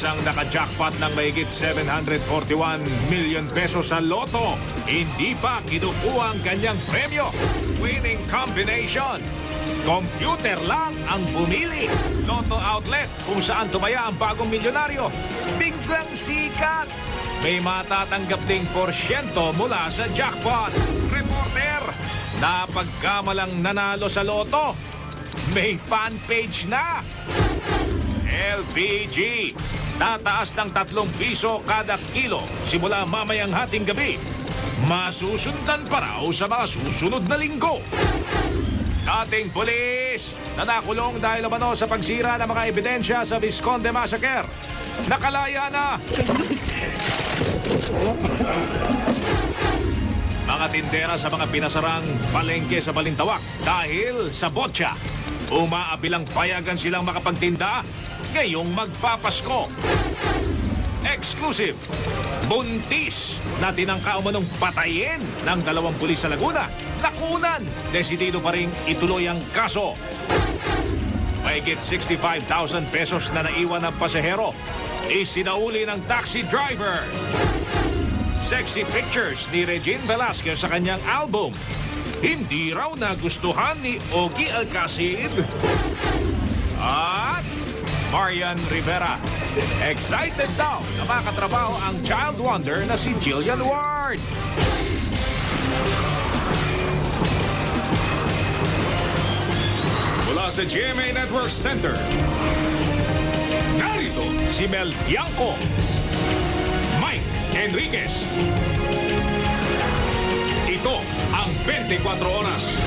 Isang naka-jackpot ng mahigit 741 million pesos sa loto. Hindi pa kinukuha ang kanyang premyo. Winning combination. Computer lang ang bumili. Lotto outlet kung saan tumaya ang bagong milyonaryo. Biglang sikat. May matatanggap ding porsyento mula sa jackpot. Reporter, napagkamalang nanalo sa loto. May fan page na. LPG, tataas ng 3 piso kada kilo simula mamayang hating gabi. Masusundan pa raw sa mga susunod na linggo. Dating pulis na nakulong dahil umano sa pagsira ng mga ebidensya sa Visconde Massacre. Nakalaya na. Mga tindera sa mga pinasarang palengke sa Balintawak dahil sa botya. Umaabilang payagan silang makapagtinda ngayong magpapasko. Exclusive, buntis na tinangka umanong patayin ng 2 pulis sa Laguna. Nakunan, desidido pa rin ituloy ang kaso. Mahigit 65,000 pesos na naiwan ng pasahero. Isinauli ng taxi driver. Sexy pictures ni Regine Velasquez sa kanyang album. Hindi raw nagustuhan ni Ogie Alcacid. At Marian Rivera. Excited daw na makatrabaho ang child wonder na si Jillian Ward. Mula sa GMA Network Center, narito si Mel Bianco, Mike Enriquez. Ito ang 24 Oras.